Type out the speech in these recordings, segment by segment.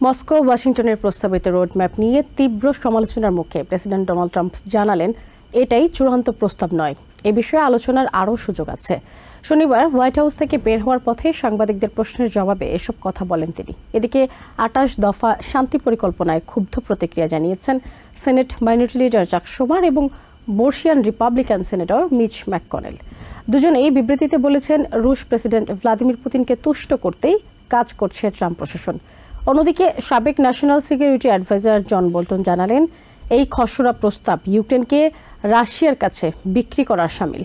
Moscow ওয়াশিংটনের প্রস্তাবিত roadmap নিয়ে তীব্র সমালোচনার মুখে প্রেসিডেন্ট ডোনাল্ড ট্রাম্প জানালেন, এটাই চূড়ান্ত প্রস্তাব নয়, এ বিষয়ে আলোচনার আরও সুযোগ আছে। শনিবার হোয়াইট হাউস থেকে বের হওয়ার পথে সাংবাদিকদের প্রশ্নের জবাবে এসব কথা বলেন তিনি। এদিকে ২৮ দফা শান্তি পরিকল্পনায় ক্ষুব্ধ প্রতিক্রিয়া জানিয়েছেন সেনেট মাইনরিটি লিডার চাক শুমার এবং বর্ষিয়ান রিপাবলিকান সেনেটর মিচ ম্যাককনেল। দুজনেই বিবৃতিতে বলেছেন, রুশ প্রেসিডেন্ট ভ্লাদিমির পুতিনকে তুষ্ট করতেই কাজ করছে ট্রাম্প প্রশাসন। অন্যদিকে সাবেক national security adviser John Bolton জানালেন, এই খসড়া প্রস্তাব ইউক্রেনকে রাশিয়ার কাছে বিক্রি করার শামিল।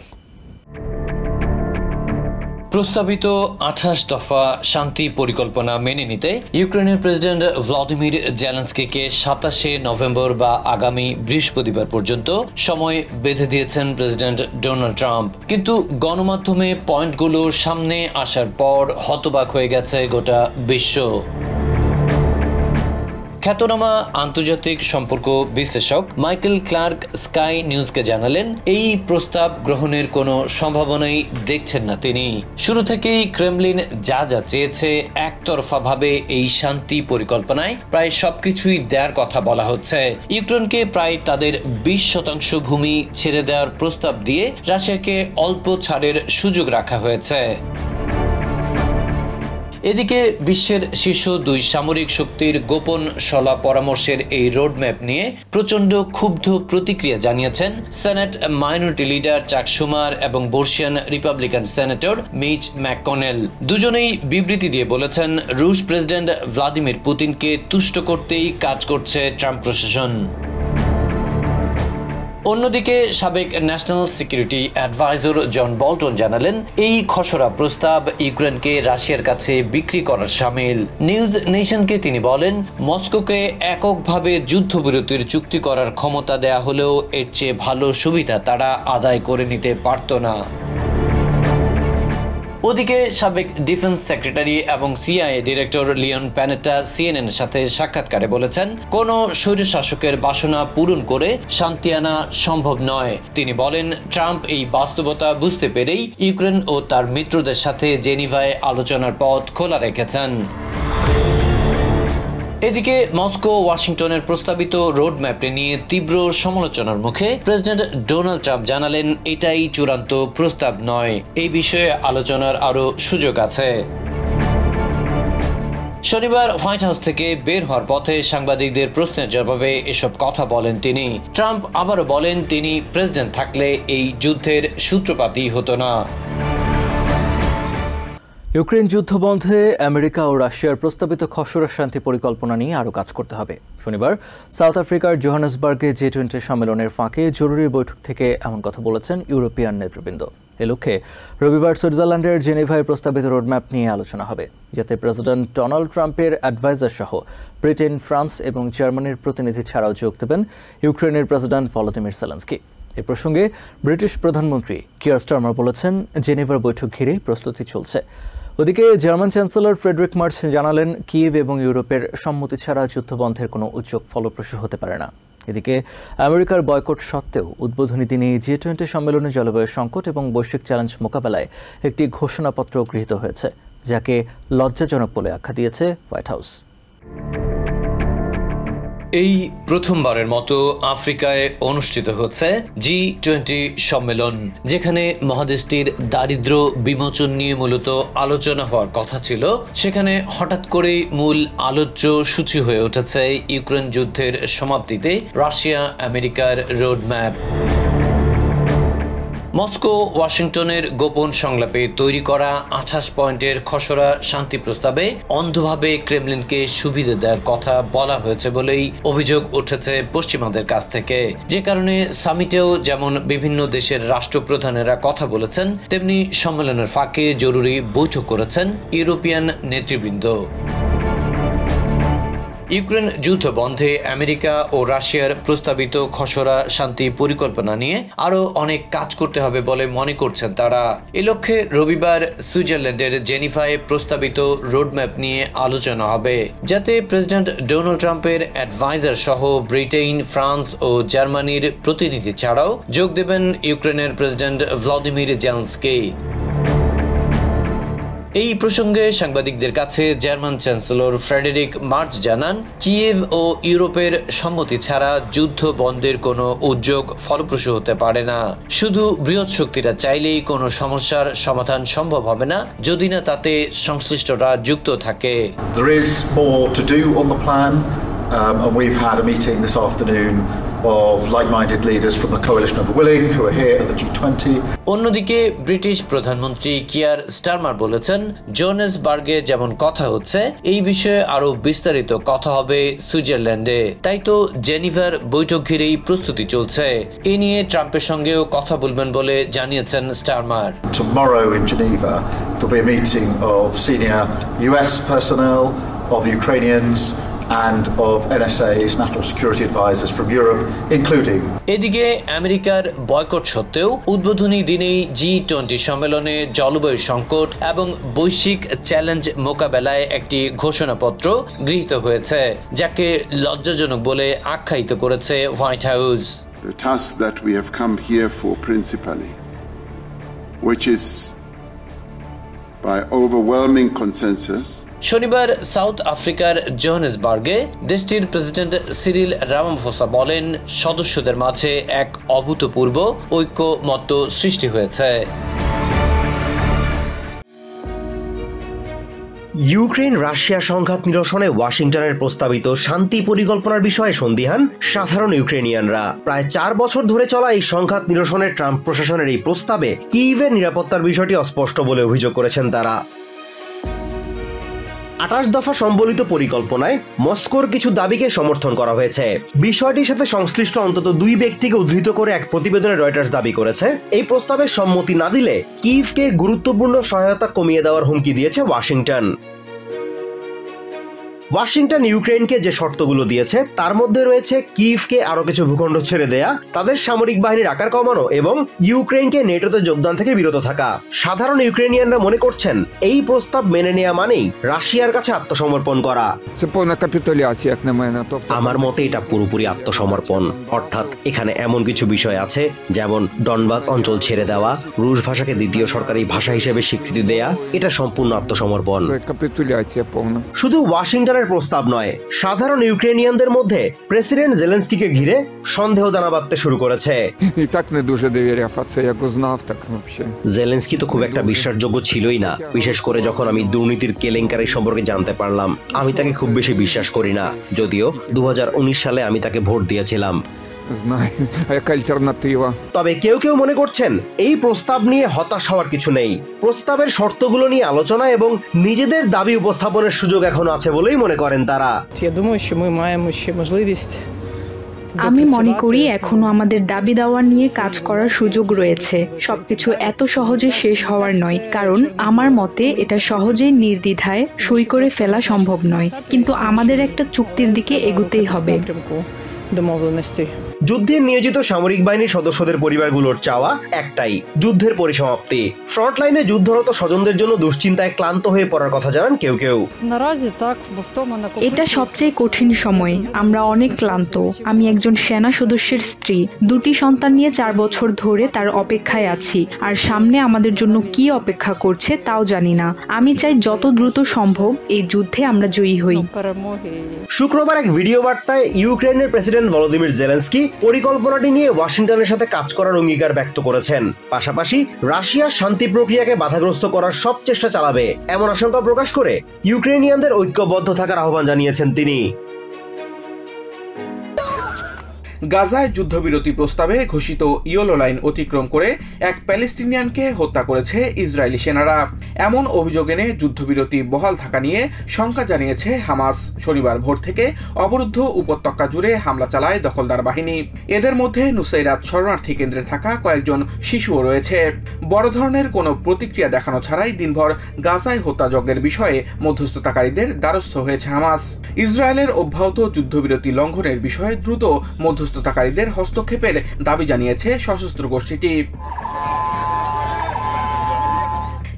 প্রস্তাবিত ২৮ দফা শান্তি পরিকল্পনা মেনে নিতে ইউক্রেনের প্রেসিডেন্ট ভ্লাদিমির জেলেনস্কিকে ২৭ নভেম্বর বা আগামী বৃহস্পতিবার পর্যন্ত সময় বেঁধে দিয়েছেন প্রেসিডেন্ট ডোনাল্ড ট্রাম্প। কিন্তু গণমাধ্যমে পয়েন্টগুলো সামনে আসার পর হতবাক হয়ে গেছে গোটা বিশ্ব। খ্যাতনামা আন্তর্জাতিক সম্পর্ক বিশ্লেষক মাইকেল ক্লার্ক স্কাই নিউজকে জানালেন, এই প্রস্তাব গ্রহণের কোনো সম্ভাবনাই দেখছেন না তিনি। শুরু থেকেই ক্রেমলিন যা যা চেয়েছে একতরফাভাবে এই শান্তি পরিকল্পনায় প্রায় সবকিছুই দেওয়ার কথা বলা হচ্ছে। ইউক্রেনকে প্রায় তাদের ২০% ভূমি ছেড়ে দেওয়ার প্রস্তাব দিয়ে রাশিয়াকে অল্প ছাড়ের সুযোগ রাখা হয়েছে। এদিকে বিশ্বের শীর্ষ দুই সামরিক শক্তির গোপন সলা পরামর্শের এই রোডম্যাপ নিয়ে প্রচণ্ড ক্ষুব্ধ প্রতিক্রিয়া জানিয়েছেন সেনেট মাইনরিটি লিডার চাক শুমার এবং বর্ষিয়ান রিপাবলিকান সেনেটর মিচ ম্যাককনেল। দুজনেই বিবৃতি দিয়ে বলেছেন, রুশ প্রেসিডেন্ট ভ্লাদিমির পুতিনকে তুষ্ট করতেই কাজ করছে ট্রাম্প প্রশাসন। অন্যদিকে সাবেক national security adviser John Bolton জানালেন, এই খসড়া প্রস্তাব ইউক্রেনকে রাশিয়ার কাছে বিক্রি করার শামিল। নিউজ নেশনকে তিনি বলেন, মস্কোকে এককভাবে যুদ্ধবিরতির চুক্তি করার ক্ষমতা দেয়া হলেও এর চেয়ে ভালো সুবিধা তারা আদায় করে নিতে পারত না। ওদিকে সাবেক ডিফেন্স সেক্রেটারি এবং সিআইএ ডিরেক্টর লিওন প্যানেটা সিএনএন এর সাথে সাক্ষাৎকারে বলেছেন, কোনো স্বৈরশাসকের বাসনা পূরণ করে শান্তি আনা সম্ভব নয়। তিনি বলেন, ট্রাম্প এই বাস্তবতা বুঝতে পেরেই ইউক্রেন ও তার মিত্রদের সাথে জেনিভায় আলোচনার পথ খোলা রেখেছেন। এদিকে মস্কো ওয়াশিংটনের প্রস্তাবিত রোডম্যাপটি নিয়ে তীব্র সমালোচনার মুখে প্রেসিডেন্ট ডোনাল্ড ট্রাম্প জানালেন, এটাই চূড়ান্ত প্রস্তাব নয়, এই বিষয়ে আলোচনার আরও সুযোগ আছে। শনিবার হোয়াইট হাউস থেকে বের হওয়ার পথে সাংবাদিকদের প্রশ্নের জবাবে এসব কথা বলেন তিনি। ট্রাম্প আবারও বলেন, তিনি প্রেসিডেন্ট থাকলে এই যুদ্ধের সূত্রপাতই হতো না। ইউক্রেন যুদ্ধ বন্ধে আমেরিকা ও রাশিয়ার প্রস্তাবিত খসড়া শান্তি পরিকল্পনা নিয়ে আরও কাজ করতে হবে। শনিবার সাউথ আফ্রিকার জোহানেসবার্গে G20 সম্মেলনের ফাঁকে জরুরি বৈঠক থেকে এমন কথা বলেছেন ইউরোপিয়ান নেতৃবৃন্দ। এ লক্ষ্যে রবিবার সুইজারল্যান্ডের জেনেভায় প্রস্তাবিত রোডম্যাপ নিয়ে আলোচনা হবে, যাতে প্রেসিডেন্ট ডোনাল্ড ট্রাম্পের অ্যাডভাইজার সহ ব্রিটেন, ফ্রান্স এবং জার্মানির প্রতিনিধি ছাড়াও যোগ দেবেন ইউক্রেনের প্রেসিডেন্ট ভলোদিমির জেলেনস্কি। এ প্রসঙ্গে ব্রিটিশ প্রধানমন্ত্রী কিয়ার স্টারমার বলেছেন, জেনেভার বৈঠক ঘিরে প্রস্তুতি চলছে। ওদিকে জার্মান চ্যান্সেলর ফ্রেডরিক মার্চ জানালেন, কিয়েভ এবং ইউরোপের সম্মতি ছাড়া যুদ্ধবন্ধের কোনো উদ্যোগ ফলপ্রসূ হতে পারে না। এদিকে আমেরিকার বয়কট সত্ত্বেও উদ্বোধনী দিনে G20 সম্মেলনে জলবায়ু সংকট এবং বৈশ্বিক চ্যালেঞ্জ মোকাবেলায় একটি ঘোষণাপত্র গৃহীত হয়েছে, যাকে লজ্জাজনক বলে আখ্যা দিয়েছে হোয়াইট হাউস। এই প্রথমবারের মতো আফ্রিকায় অনুষ্ঠিত হচ্ছে G20 সম্মেলন, যেখানে মহাদেশটির দারিদ্র্য বিমোচন নিয়ে মূলত আলোচনা হওয়ার কথা ছিল। সেখানে হঠাৎ করেই মূল আলোচ্য সূচি হয়ে উঠেছে ইউক্রেন যুদ্ধের সমাপ্তিতে রাশিয়া আমেরিকার রোডম্যাপ। মস্কো ওয়াশিংটনের গোপন সংলাপে তৈরি করা ২৮ পয়েন্টের খসড়া শান্তি প্রস্তাবে অন্ধভাবে ক্রেমলিনকে সুবিধা দেওয়ার কথা বলা হয়েছে বলেই অভিযোগ উঠেছে পশ্চিমাদের কাছ থেকে। যে কারণে সামিটেও যেমন বিভিন্ন দেশের রাষ্ট্রপ্রধানেরা কথা বলেছেন, তেমনি সম্মেলনের ফাঁকে জরুরি বৈঠক করেছেন ইউরোপিয়ান নেতৃবৃন্দ। ইউক্রেন যুদ্ধ বন্ধে আমেরিকা ও রাশিয়ার প্রস্তাবিত খসড়া শান্তি পরিকল্পনা নিয়ে আরও অনেক কাজ করতে হবে বলে মনে করছেন তারা। এ লক্ষ্যে রবিবার সুইজারল্যান্ডের জেনিভায় প্রস্তাবিত রোডম্যাপ নিয়ে আলোচনা হবে, যাতে প্রেসিডেন্ট ডোনাল্ড ট্রাম্পের অ্যাডভাইজার সহ ব্রিটেন, ফ্রান্স ও জার্মানির প্রতিনিধি ছাড়াও যোগ দেবেন ইউক্রেনের প্রেসিডেন্ট ভ্লাদিমির জেলেনস্কি। এই প্রসঙ্গে সাংবাদিকদের কাছে জার্মান চ্যান্সেলর ফ্রেডেরিক মার্চ জানান, কিয়েভ ও ইউরোপের সম্মতি ছাড়া যুদ্ধ বন্ধের কোনো উদ্যোগ ফলপ্রসূ হতে পারে না। শুধু বৃহৎ শক্তিরা চাইলেই কোনো সমস্যার সমাধান সম্ভব হবে না যদি না তাতে সংশ্লিষ্টরা যুক্ত থাকে। There is more to do on the plan, and we've had a meeting this afternoon of like-minded leaders from the Coalition of the Willing who are here at the G20. অন্যদিকে ব্রিটিশ প্রধানমন্ত্রী Keir Starmer বলেছেন, জোহানেসবার্গে যেমন কথা হচ্ছে এই বিষয়ে আরো বিস্তারিত কথা হবে সুইজারল্যান্ডে। তাই তো জেনিভার বৈঠক ঘিরেই প্রস্তুতি চলছে। এ নিয়ে ট্রাম্পের সঙ্গেও কথা বলবেন বলে জানিয়েছেন Starmer. Tomorrow in Geneva there'll be a meeting of senior US personnel, of Ukrainians and of NSA's national security advisors from Europe, including. এদিকে আমেরিকার বয়কট সত্ত্বেও উদ্বোধনী দিনেই G20 সম্মেলনে জলবায়ু সংকট এবং বৈশ্বিক চ্যালেঞ্জ মোকাবেলায় একটি ঘোষণাপত্র গৃহীত হয়েছে, যাকে লজ্জাজনক বলে আখ্যায়িত করেছে white house. The task that we have come here for principally, which is by overwhelming consensus. শনিবার সাউথ আফ্রিকার জোহানেসবার্গে দেশটির প্রেসিডেন্ট সিরিল রামাফোসা বলেন, সদস্যদের মাঝে এক অভূতপূর্ব ঐক্যমত্য সৃষ্টি হয়েছে। ইউক্রেন রাশিয়া সংঘাত নিরসনে ওয়াশিংটনের প্রস্তাবিত শান্তি পরিকল্পনার বিষয়ে সন্দিহান সাধারণ ইউক্রেনিয়ানরা। প্রায় 4 বছর ধরে চলা এই সংঘাত নিরসনে ট্রাম্প প্রশাসনের এই প্রস্তাবে কিয়েভের নিরাপত্তার বিষয়টি অস্পষ্ট বলে অভিযোগ করেছেন তারা। 28 দফা সম্বলিত পরিকল্পনায় মস্কোর কিছু দাবিকে সমর্থন করা হয়েছে। বিষয়টির সাথে সংশ্লিষ্ট অন্তত 2 ব্যক্তিকে উদ্ধৃত করে এক প্রতিবেদনে রয়টার্স দাবি করেছে, এই প্রস্তাবে সম্মতি না দিলে কিয়েভকে গুরুত্বপূর্ণ সহায়তা কমিয়ে দেওয়ার হুমকি দিয়েছে ওয়াশিংটন। ওয়াশিংটন ইউক্রেনকে যে শর্তগুলো দিয়েছে তার মধ্যে রয়েছে কিয়েভকে আরো কিছু ভূখণ্ড ছেড়ে দেয়া, তাদের সামরিক বাহিনীর আকার কমানো এবং ইউক্রেনকে নেটোতে যোগদান থেকে বিরত থাকা। সাধারণ ইউক্রেনিয়ানরা মনে করছেন এই প্রস্তাব মেনে নেওয়া মানেই রাশিয়ার কাছে আত্মসমর্পণ করা। আমার মতে এটা পুরোপুরি আত্মসমর্পণ, অর্থাৎ এখানে এমন কিছু বিষয় আছে যেমন ডনবাস অঞ্চল ছেড়ে দেওয়া, রুশ ভাষাকে দ্বিতীয় সরকারি ভাষা হিসেবে স্বীকৃতি দেয়া, এটা সম্পূর্ণ আত্মসমর্পণ। শুধু ওয়াশিংটনের প্রস্তাব নয়, সাধারণ ইউক্রেনিয়ানদের মধ্যে প্রেসিডেন্ট জেলেনস্কিকে ঘিরে সন্দেহ জানা বাঁধতে শুরু করেছে। জেলেনস্কি তো খুব একটা বিশ্বাসযোগ্য ছিলই না, বিশেষ করে যখন আমি দুর্নীতির কেলেঙ্কারি সম্পর্কে জানতে পারলাম। আমি তাকে খুব বেশি বিশ্বাস করি না, যদিও 2019 সালে আমি তাকে ভোট দিয়েছিলাম। তবে কেউ কেউ মনে করছেন এই প্রস্তাব নিয়ে হতাশ হওয়ার কিছু নেই। প্রস্তাবের শর্তগুলো নিয়ে আলোচনা এবং নিজেদের দাবি উপস্থাপনের সুযোগ এখন আছে বলেই মনে করেন তারা। আমি মনে করি এখনো আমাদের দাবি দাওয়া নিয়ে কাজ করার সুযোগ রয়েছে। সবকিছু এত সহজে শেষ হওয়ার নয়, কারণ আমার মতে এটা সহজেই নির্দ্বিধায় সই করে ফেলা সম্ভব নয়, কিন্তু আমাদের একটা চুক্তির দিকে এগোতেই হবে। যুদ্ধে নিয়োজিত সামরিক বাহিনীর সদস্যদের পরিবারগুলোর চাওয়া একটাই, যুদ্ধের পরিসমাপ্তি। ফ্রন্টলাইনে যুদ্ধরত স্বজনদের জন্য দুশ্চিন্তায় ক্লান্ত হয়ে পড়ার কথা জানান কেউ কেউ। এটা সবচেয়ে কঠিন সময়, আমরা অনেক ক্লান্ত। আমি একজন সেনা সদস্যের স্ত্রী, 2টি সন্তান নিয়ে 4 বছর ধরে তার অপেক্ষায় আছি, আর সামনে আমাদের জন্য কি অপেক্ষা করছে তাও জানি না। আমি চাই যত দ্রুত সম্ভব এই যুদ্ধে আমরা জয়ী হই। শুক্রবার এক ভিডিও বার্তায় ইউক্রেনের প্রেসিডেন্ট ভলোদিমির জেলেনস্কি পরিকল্পনাটি নিয়ে ওয়াশিংটনের সাথে কাজ করার অঙ্গীকার ব্যক্ত করেছেন। পাশাপাশি রাশিয়ার শান্তি প্রক্রিয়াকে বাধাগ্রস্ত করার সব চেষ্টা চালাবে এমন আশঙ্কা প্রকাশ করে ইউক্রেনিয়ানদের ঐক্যবদ্ধ থাকার আহ্বান জানিয়েছেন তিনি। গাজায় যুদ্ধবিরতি প্রস্তাবে ঘোষিত ইয়েলো লাইন অতিক্রম করে এক প্যালেস্টিনিয়ানকে হত্যা করেছে ইসরায়েলি সেনারা। এমন অভিযোগ এনে যুদ্ধবিরতি বহাল থাকা নিয়ে শঙ্কা জানিয়েছে হামাস। শনিবার ভোর থেকে অবরুদ্ধ উপত্যকা জুড়ে হামলা চালায় দখলদার বাহিনী। এদের মধ্যে নুসাইরাত শরণার্থী কেন্দ্রে থাকা কয়েকজন শিশুও রয়েছে। বড় ধরনের কোনো প্রতিক্রিয়া দেখানো ছাড়াই দিনভর গাজায় হত্যাযজ্ঞের বিষয়ে মধ্যস্থতাকারীদের দ্বারস্থ হয়েছে হামাস। ইসরায়েলের অব্যাহত যুদ্ধবিরতি লঙ্ঘনের বিষয়ে দ্রুত মধ্যস্থতাকারীদের হস্তক্ষেপের দাবি জানিয়েছে সশস্ত্র গোষ্ঠীটি।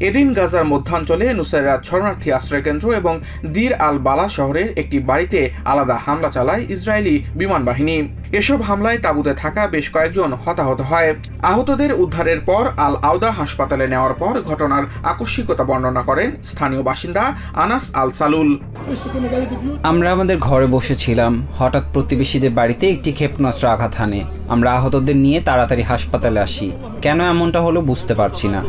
এদিন গাজার মধ্যাঞ্চলে নুসাইরাত শরণার্থী আশ্রয়কেন্দ্র এবং দির আল বালা শহরের একটি বাড়িতে আলাদা হামলা চালায় ইসরায়েলি বিমান বাহিনী। এসব হামলায় তাঁবুতে থাকা বেশ কয়েকজন হতাহত হয়। আহতদের উদ্ধারের পর আল আউদা হাসপাতালে নেওয়ার পর ঘটনার আকস্মিকতা বর্ণনা করেন স্থানীয় বাসিন্দা আনাস আল সালুল। আমরা আমাদের ঘরে বসেছিলাম, হঠাৎ প্রতিবেশীদের বাড়িতে একটি ক্ষেপণাস্ত্র আঘাত হানে। আমরা আহতদের নিয়ে তাড়াতাড়ি হাসপাতালে আসি। কেন এমনটা হলো বুঝতে পারছি না।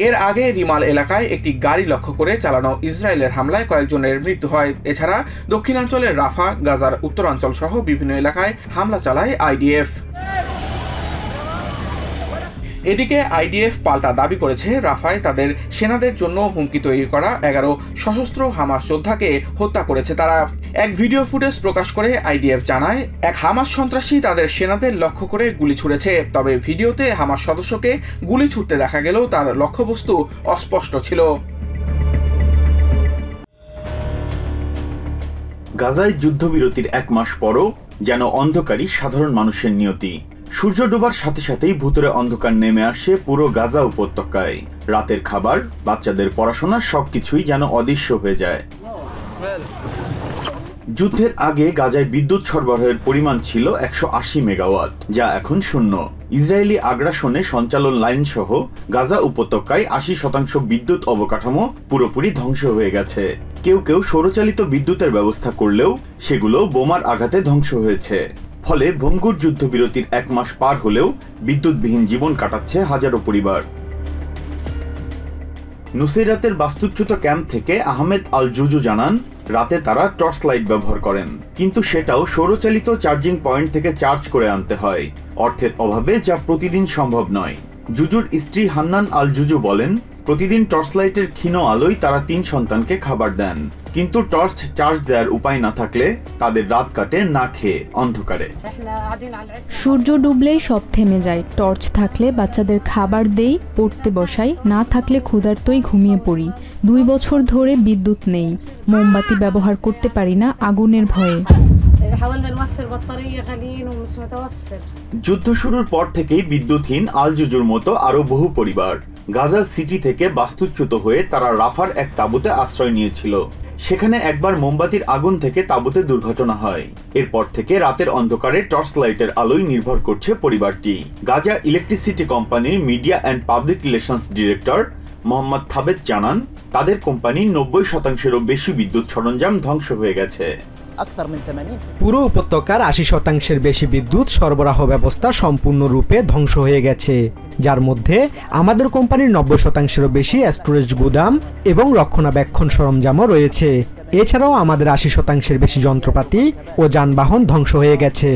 এর আগে রিমাল এলাকায় একটি গাড়ি লক্ষ্য করে চালানো ইসরায়েলের হামলায় কয়েকজনের মৃত্যু হয়। এছাড়া দক্ষিণাঞ্চলের রাফা, গাজার উত্তরাঞ্চল সহ বিভিন্ন এলাকায় হামলা চালায় আইডিএফ। এদিকে আইডিএফ পাল্টা দাবি করেছে রাফায় তাদের সেনাদের জন্য হুমকি তৈরি করা 11 সশস্ত্র হামাস যোদ্ধাকে হত্যা করেছে তারা। এক ভিডিও ফুটেজ প্রকাশ করে আইডিএফ জানায়, এক হামাস সন্ত্রাসী তাদের সেনাদের লক্ষ্য করে গুলি ছুড়েছে। তবে ভিডিওতে হামাস সদস্যকে গুলি ছুড়তে দেখা গেলেও তার লক্ষ্যবস্তু অস্পষ্ট ছিল। গাজায় যুদ্ধবিরতির 1 মাস পরও যেন অন্ধকারই সাধারণ মানুষের নিয়তি। সূর্য ডোবার সাথে সাথেই ভুতুরে অন্ধকার নেমে আসে পুরো গাজা উপত্যকায়। রাতের খাবার, বাচ্চাদের পড়াশোনা সবকিছুই যেন অদৃশ্য হয়ে যায়। যুদ্ধের আগে গাজায় বিদ্যুৎ সরবরাহের পরিমাণ ছিল 180 মেগাওয়াট, যা এখন শূন্য। ইসরায়েলি আগ্রাসনে সঞ্চালন লাইন সহ গাজা উপত্যকায় 80% বিদ্যুৎ অবকাঠামো পুরোপুরি ধ্বংস হয়ে গেছে। কেউ কেউ সৌরচালিত বিদ্যুতের ব্যবস্থা করলেও সেগুলো বোমার আঘাতে ধ্বংস হয়েছে। ফলে ভঙ্গুর যুদ্ধবিরতির 1 মাস পার হলেও বিদ্যুৎবিহীন জীবন কাটাচ্ছে হাজারো পরিবার। নুসাইরাতের বাস্তুচ্যুত ক্যাম্প থেকে আহমেদ আল জুজু জানান, রাতে তারা টর্চ লাইট ব্যবহার করেন, কিন্তু সেটাও সৌরচালিত চার্জিং পয়েন্ট থেকে চার্জ করে আনতে হয়, অর্থের অভাবে, যা প্রতিদিন সম্ভব নয়। জুজুর স্ত্রী হান্নান আল জুজু বলেন, প্রতিদিন টর্চ লাইটের ক্ষীণ আলোয় তারা 3 সন্তানকে খাবার দেন, কিন্তু টর্চ চার্জ দেওয়ার উপায় না থাকলে তাদের রাত কাটে না খেয়ে অন্ধকারে। সূর্য ডুবলেই সব থেমে যায়। টর্চ থাকলে বাচ্চাদের খাবার দেই, পড়তে বসাই, না থাকলে ক্ষুধার্তই ঘুমিয়ে পড়ি। 2 বছর ধরে বিদ্যুৎ নেই, মোমবাতি ব্যবহার করতে পারি না আগুনের ভয়ে। যুদ্ধ শুরুর পর থেকেই বিদ্যুৎহীন আল জুজুর মতো আরো বহু পরিবার গাজা সিটি থেকে বাস্তুচ্যুত হয়ে তারা রাফার এক তাঁবুতে আশ্রয় নিয়েছিল। সেখানে একবার মোমবাতির আগুন থেকে তাঁবুতে দুর্ঘটনা হয়। এরপর থেকে রাতের অন্ধকারে টর্চ লাইটের আলোয় নির্ভর করছে পরিবারটি। গাজা ইলেকট্রিসিটি কোম্পানির media and public relations director Mohammed Thabet জানান, তাদের কোম্পানির 90%-এরও বেশি বিদ্যুৎ সরঞ্জাম ধ্বংস হয়ে গেছে। পুরো উপত্যকার 80%-এর বেশি বিদ্যুৎ সরবরাহ ব্যবস্থা সম্পূর্ণরূপে ধ্বংস হয়ে গেছে, যার মধ্যে আমাদের কোম্পানির 90%-এরও বেশি স্টোরেজ গুদাম এবং রক্ষণাবেক্ষণ সরঞ্জামও রয়েছে। এছাড়াও আমাদের 80%-এর বেশি যন্ত্রপাতি ও যানবাহন ধ্বংস হয়ে গেছে।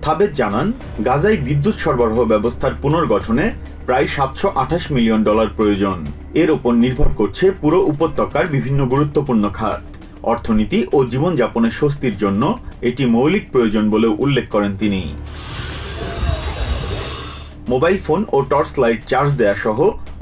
থাবেত জানান, গাজায় বিদ্যুৎ সরবরাহ ব্যবস্থার পুনর্গঠনে প্রায় $728 মিলিয়ন প্রয়োজন। এর উপর নির্ভর করছে পুরো উপত্যকার বিভিন্ন গুরুত্বপূর্ণ খাত। অর্থনীতি ও জীবনযাপনের স্বস্তির জন্য এটি মৌলিক প্রয়োজন বলে উল্লেখ করেন তিনি। মোবাইল ফোন ও টর্চ লাইট চার্জ দেয়া সহ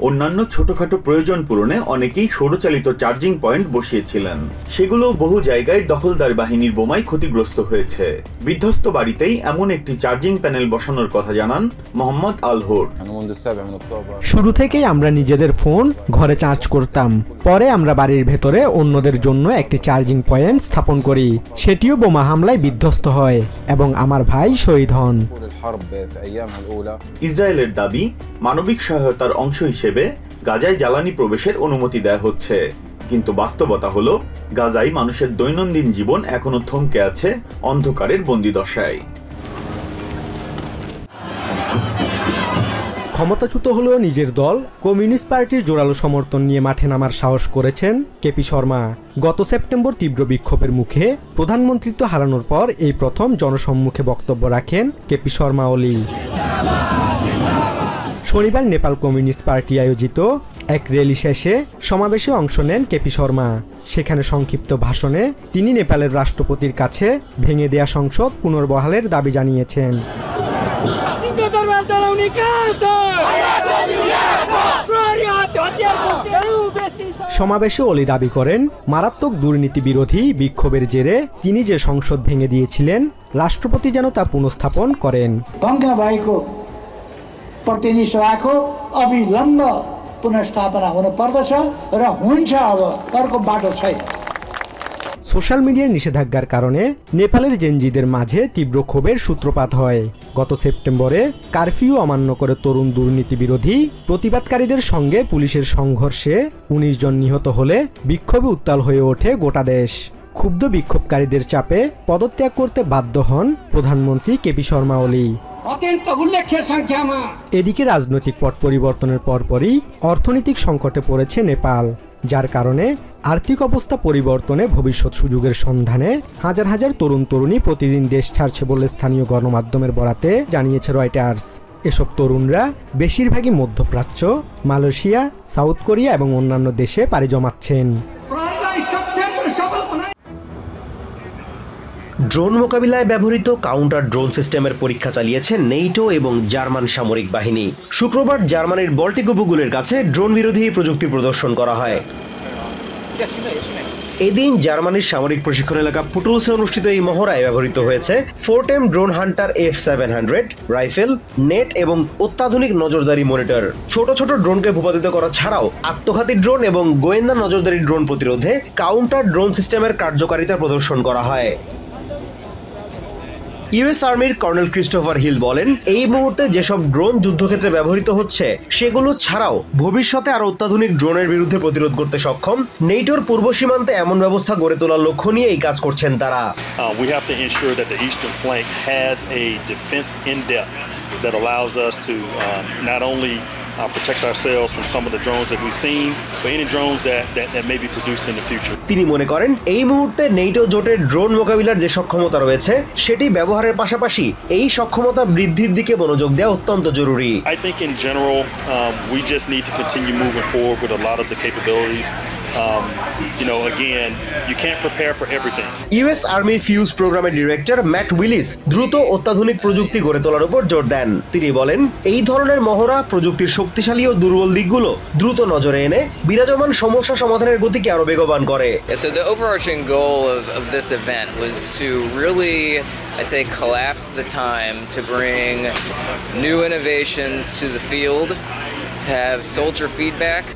অন্যান্য ছোটখাটো প্রয়োজন পূরণে অনেকেই সৌরচালিত চার্জিং পয়েন্ট বসিয়েছিলেন। সেগুলো বহু জায়গায় দখলদার বাহিনীর বোমায় ক্ষতিগ্রস্ত হয়েছে। বিধ্বস্ত বাড়িতেই এমন একটি চার্জিং প্যানেল বসানোর কথা জানান মোহাম্মদ আল হোর। শুরু থেকেই আমরা নিজেদের ফোন ঘরে চার্জ করতাম, পরে আমরা বাড়ির ভেতরে অন্যদের জন্য একটি চার্জিং পয়েন্ট স্থাপন করি। সেটিও বোমা হামলায় বিধ্বস্ত হয় এবং আমার ভাই শহীদ হন। ইসরায়েলের দাবি, মানবিক সহায়তার অংশ হিসেবে গাজায় জ্বালানি প্রবেশের অনুমতি দেয়া হচ্ছে, কিন্তু বাস্তবতা হলো গাজায় মানুষের দৈনন্দিন জীবন এখনো থমকে আছে অন্ধকারের বন্দিদশায়। ক্ষমতাচ্যুত হলেও নিজের দল কমিউনিস্ট পার্টির জোরালো সমর্থন নিয়ে মাঠে নামার সাহস করেছেন কেপি শর্মা। গত সেপ্টেম্বর তীব্র বিক্ষোভের মুখে প্রধানমন্ত্রিত্ব হারানোর পর এই প্রথম জনসম্মুখে বক্তব্য রাখেন কেপি শর্মা ওলি। শনিবার নেপাল কমিউনিস্ট পার্টি আয়োজিত এক র্যালি শেষে সমাবেশে অংশ নেন কেপি শর্মা। সেখানে সংক্ষিপ্ত ভাষণে তিনি নেপালের রাষ্ট্রপতির কাছে ভেঙে দেয়া সংসদ পুনর্বহালের দাবি জানিয়েছেন। সমাবেশে ওলি দাবি করেন, মারাত্মক দুর্নীতি বিরোধী বিক্ষোভের জেরে তিনি যে সংসদ ভেঙে দিয়েছিলেন, রাষ্ট্রপতি যেন তা পুনঃস্থাপন করেন। प्रतिनिधि सभाको अविलम्ब पुनर्स्थापना हुनुपर्दछ र हुन्छ। अब अर्को बाटो छैन। সোশ্যাল মিডিয়ায় নিষেধাজ্ঞার কারণে নেপালের জেনজিদের মাঝে তীব্র ক্ষোভের সূত্রপাত হয়। গত সেপ্টেম্বরে কারফিউ অমান্য করে তরুণ দুর্নীতি বিরোধী প্রতিবাদকারীদের সঙ্গে পুলিশের সংঘর্ষে ১৯ জন নিহত হলে বিক্ষোভে উত্তাল হয়ে ওঠে গোটা দেশ। ক্ষুব্ধ বিক্ষোভকারীদের চাপে পদত্যাগ করতে বাধ্য হন প্রধানমন্ত্রী কেপি শর্মা ওলি। এদিকে রাজনৈতিক পট পরিবর্তনের পরপরই অর্থনৈতিক সংকটে পড়েছে নেপাল, যার কারণে আর্থিক অবস্থা পরিবর্তনে ভবিষ্যৎ সুযোগের সন্ধানে হাজার হাজার তরুণ তরুণী প্রতিদিন দেশ ছাড়ছে বলে স্থানীয় গণমাধ্যমের বরাতে জানিয়েছে রয়টার্স। এসব তরুণরা বেশিরভাগই মধ্যপ্রাচ্য, মালয়েশিয়া, সাউথ কোরিয়া এবং অন্যান্য দেশে পাড়ি জমাচ্ছেন। ড্রোন মোকাবিলায় ব্যবহৃত কাউন্টার ড্রোন সিস্টেমের পরীক্ষা চালিয়েছে নেটো এবং জার্মান সামরিক বাহিনী। শুক্রবার জার্মানির বল্টিক উপকূলের কাছে ড্রোন বিরোধী প্রযুক্তি প্রদর্শন করা হয়। এদিন জার্মানির সামরিক প্রশিক্ষণ এলাকা পুটুলসে অনুষ্ঠিত এই মহড়ায় ব্যবহৃত হয়েছে 4টেম drone hunter F700 rifle, net এবং অত্যাধুনিক নজরদারি মনিটর। ছোট ছোট ড্রোনকে ভূপাতিত করা ছাড়াও আত্মঘাতী ড্রোন এবং গোয়েন্দা নজরদারি ড্রোন প্রতিরোধে কাউন্টার ড্রোন সিস্টেমের কার্যকারিতা প্রদর্শন করা হয়। ইউএস আর্মির কর্নেল ক্রিস্টোফার হিল বলেন, এই মুহূর্তে যেসব ড্রোন যুদ্ধক্ষেত্রে ব্যবহৃত হচ্ছে সেগুলো ছাড়াও ভবিষ্যতে আরো অত্যাধুনিক ড্রোনের বিরুদ্ধে প্রতিরোধ করতে সক্ষম নেটোর পূর্ব সীমান্তে এমন ব্যবস্থা গড়ে তোলার লক্ষ্য নিয়ে এই কাজ করছেন তারা। We have to ensure that the eastern flank has a defense in depth that allows us to not only protect ourselves from some of the drones that we've seen, but any drones that may be produced in the future. তিনি মনে করেন এই মুহূর্তে NATO জোটের drone মোকাবিলার যে সক্ষমতা রয়েছে সেটি ব্যবহারের পাশাপাশি এই সক্ষমতা বৃদ্ধির দিকে মনোযোগ দেওয়া অত্যন্ত জরুরি। I think in general we just need to continue moving forward with a lot of the capabilities. Again, you can't prepare for everything. US army fuse প্রোগ্রামের ডিরেক্টর ম্যাট উইলিস দ্রুত অত্যাধুনিক প্রযুক্তি গড়ে তোলার উপর জোর দেন। তিনি বলেন, এই ধরনের মহড়া প্রযুক্তির শক্তিশালী ও দুর্বল দিকগুলো দ্রুত নজরে এনে বিরাজমান সমস্যা সমাধানের গতিকে আরো বেগবান করে। So the overarching goal of this event was to really, I'd say, collapse the time to bring new innovations to the field.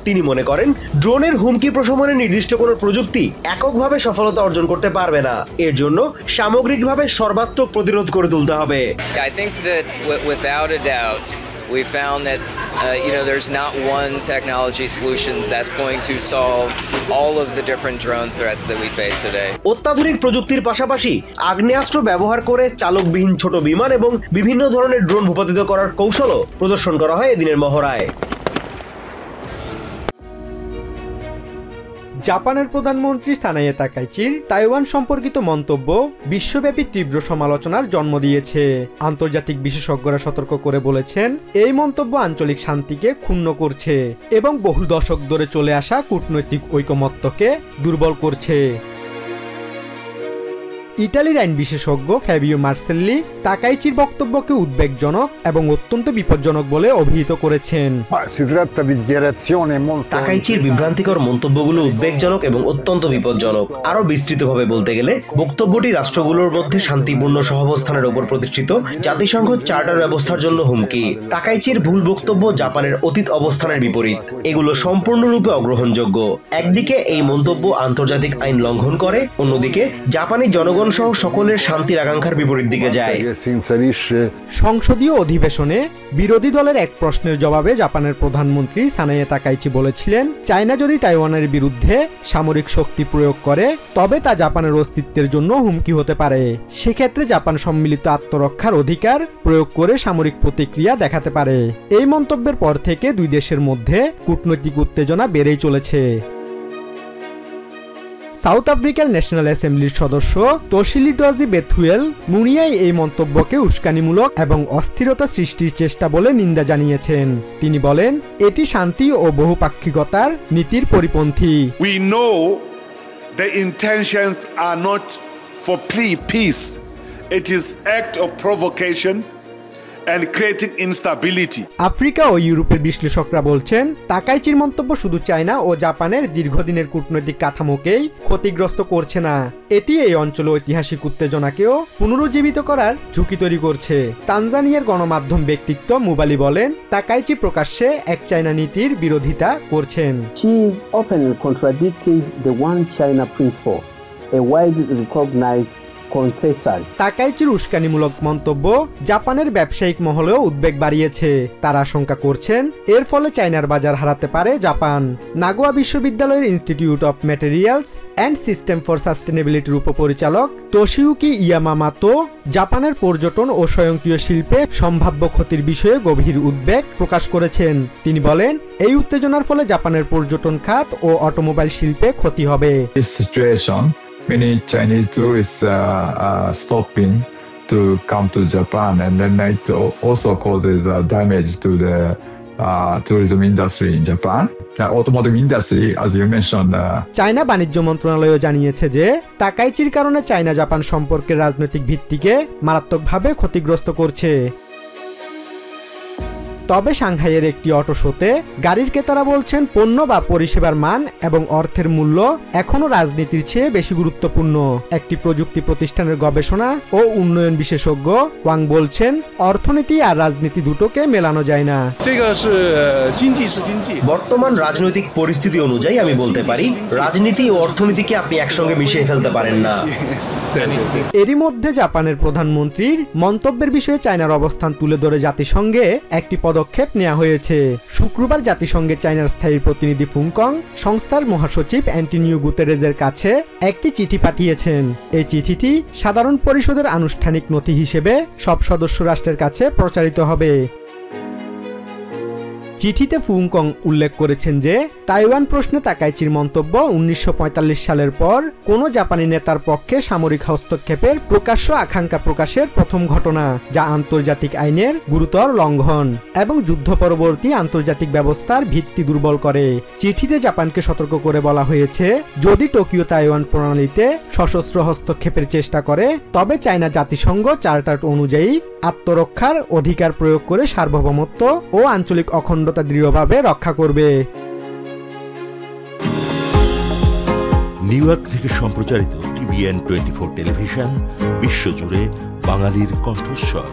তিনি মনে করেন ড্রোনের হুমকি প্রশমনে নির্দিষ্ট কোনো প্রযুক্তি এককভাবে সফলতা অর্জন করতে পারবে না। এর জন্য সামগ্রিকভাবে সর্বাত্মক প্রতিরোধ করে তুলতে হবে। I think that without a doubt we found that there's not one technology solution that's going to solve all of the different drone threats that we face today. অত্যাধুনিক প্রযুক্তির পাশাপাশি আগ্নেয়াস্ত্র ব্যবহার করে চালকবিহীন ছোট বিমান এবং বিভিন্ন ধরনের ড্রোন ভূপাতিত করার কৌশলও প্রদর্শন করা হয় এদিনের মহড়ায়। জাপানের প্রধানমন্ত্রী সানায়ে তাকাইচির তাইওয়ান সম্পর্কিত মন্তব্য বিশ্বব্যাপী তীব্র সমালোচনার জন্ম দিয়েছে। আন্তর্জাতিক বিশেষজ্ঞরা সতর্ক করে বলেছেন, এই মন্তব্য আঞ্চলিক শান্তিকে ক্ষুণ্ণ করছে এবং বহু দশক ধরে চলে আসা কূটনৈতিক ঐকমত্যকে দুর্বল করছে। ইটালির আইন বিশেষজ্ঞ ফ্যাবিও মার্সেল্লি তাকাইচির বক্তব্যকে উদ্বেগজনক এবং অত্যন্ত বিপজ্জনক বলে অভিহিত করেছেন। তাকাইচির বিভ্রান্তিকর মন্তব্যগুলো উদ্বেগজনক এবং অত্যন্ত বিপজ্জনক। আরো বিস্তৃতভাবে বলতে গেলে বক্তব্যটি রাষ্ট্রগুলোর মধ্যে শান্তিপূর্ণ সহাবস্থানের উপর প্রতিষ্ঠিত জাতিসংঘ চার্টার ব্যবস্থার জন্য হুমকি। তাকাইচির ভুল বক্তব্য জাপানের অতীত অবস্থানের বিপরীত। এগুলো সম্পূর্ণরূপে অগ্রহণযোগ্য। একদিকে এই মন্তব্য আন্তর্জাতিক আইন লঙ্ঘন করে, অন্যদিকে জাপানি জনগণ সহ সকলের শান্তির আকাঙ্ক্ষার বিপরীত দিকে যায়। সংসদীয় অধিবেশনে বিরোধী দলের এক প্রশ্নের জবাবে জাপানের প্রধানমন্ত্রী সানায়ে তাকাইচি বলেছিলেন, চায়না যদি তাইওয়ানের বিরুদ্ধে সামরিক শক্তি প্রয়োগ করে তবে তা জাপানের অস্তিত্বের জন্য হুমকি হতে পারে। সেক্ষেত্রে জাপান সম্মিলিত আত্মরক্ষার অধিকার প্রয়োগ করে সামরিক প্রতিক্রিয়া দেখাতে পারে। এই মন্তব্যের পর থেকে দুই দেশের মধ্যে কূটনৈতিক উত্তেজনা বেড়েই চলেছে। সাউথ আফ্রিকার ন্যাশনাল অ্যাসেম্বলির সদস্য তশিলিডজি বেথুয়েল মুনিয়ায় এই মন্তব্যকে উস্কানিমূলক এবং অস্থিরতা সৃষ্টির চেষ্টা বলে নিন্দা জানিয়েছেন। তিনি বলেন, এটি শান্তি ও বহুপাক্ষিকতার নীতির পরিপন্থী। We know the intentions are not for peace. It is act of provocation and creating instability. আফ্রিকা ও ইউরোপের বিশ্লেষকরা বলছেন তাকাইচির মন্তব্য শুধু চায়না ও জাপানের দীর্ঘদিনের কূটনৈতিক কাঠামোকেই ক্ষতিগ্রস্ত করছে না, এটি এই অঞ্চলে ঐতিহাসিক উত্তেজনাকেও পুনরুজ্জীবিত করার ঝুঁকি তৈরি করছে। তানজানিয়ার গণমাধ্যম ব্যক্তিত্ব মুবালি বলেন তাকাইচি প্রকাশ্যে এক চায়না নীতির বিরোধিতা করছেন। She is openly contradicting the one China principle, a widely recognized consensus. তাকাইচির উস্কানিমূলক মন্তব্য জাপানের ব্যবসায়িক মহলেও উদ্বেগ বাড়িয়েছে। তারা আশঙ্কা করছেন এর ফলে চায়নার বাজার হারাতে পারে জাপান। নাগোয়া বিশ্ববিদ্যালয়ের institute of materials and system for সাস্টেনেবিলিটির উপপরিচালক তোশিউকি ইয়ামামাতো জাপানের পর্যটন ও স্বয়ংক্রিয় শিল্পে সম্ভাব্য ক্ষতির বিষয়ে গভীর উদ্বেগ প্রকাশ করেছেন। তিনি বলেন এই উত্তেজনার ফলে জাপানের পর্যটন খাত ও অটোমোবাইল শিল্পে ক্ষতি হবে। Many Chinese tourists are stopping to come to Japan, and then it also causes damage to the tourism industry in Japan. The automotive industry, as you mentioned. China বাণিজ্য মন্ত্রণালয়ও জানিয়েছে যে তাকাইচির কারণে চায়না জাপান সম্পর্কের রাজনৈতিক ভিত্তিকে মারাত্মকভাবে ক্ষতিগ্রস্ত করছে। তবে সাংহাইয়ের একটি অটো শোতে গাড়ির ক্রেতারা বলছেন পণ্য বা পরিষেবার মান এবং অর্থের মূল্য এখনো রাজনীতির চেয়ে বেশি গুরুত্বপূর্ণ। একটি প্রযুক্তি প্রতিষ্ঠানের গবেষণা ও উন্নয়ন বিশেষজ্ঞ ওয়াং বলছেন অর্থনীতি আর রাজনীতি দুটোকে মেলানো যায় না। বর্তমান রাজনৈতিক পরিস্থিতি অনুযায়ী আমি বলতে পারি রাজনীতি ও অর্থনীতিকে আপনি একসঙ্গে মিশিয়ে ফেলতে পারেন না। এরই মধ্যে জাপানের প্রধানমন্ত্রীর মন্তব্যের বিষয়ে চায়নার অবস্থান তুলে ধরে জাতিসংঘে একটি পদক্ষেপ নেওয়া হয়েছে। শুক্রবার জাতিসংঘের চায়নার স্থায়ী প্রতিনিধি ফুংকং সংস্থার মহাসচিব অ্যান্টনিও গুতেরেজের কাছে একটি চিঠি পাঠিয়েছেন। এই চিঠিটি সাধারণ পরিষদের আনুষ্ঠানিক নথি হিসেবে সব সদস্য রাষ্ট্রের কাছে প্রচারিত হবে। চিঠিতে ফুংকং উল্লেখ করেছেন যে তাইওয়ান প্রশ্নে তাকাইচির মন্তব্য 1945 সালের পর কোনো জাপানি নেতার পক্ষে সামরিক হস্তক্ষেপের প্রকাশ্য আকাঙ্ক্ষা প্রকাশের প্রথম ঘটনা, যা আন্তর্জাতিক আইনের গুরুতর লঙ্ঘন এবং যুদ্ধ পরবর্তী আন্তর্জাতিক ব্যবস্থার ভিত্তি দুর্বল করে। চিঠিতে জাপানকে সতর্ক করে বলা হয়েছে যদি টোকিও তাইওয়ান প্রণালীতে সশস্ত্র হস্তক্ষেপের চেষ্টা করে তবে চায়না জাতিসংঘ চার্টার অনুযায়ী আত্মরক্ষার অধিকার প্রয়োগ করে সার্বভৌমত্ব ও আঞ্চলিক অখণ্ডতা দৃঢ়ভাবে রক্ষা করবে। নিউ ইয়র্ক থেকে সম্প্রচারিত TVN 24 টেলিভিশন বিশ্বজুড়ে বাঙালির কণ্ঠস্বর।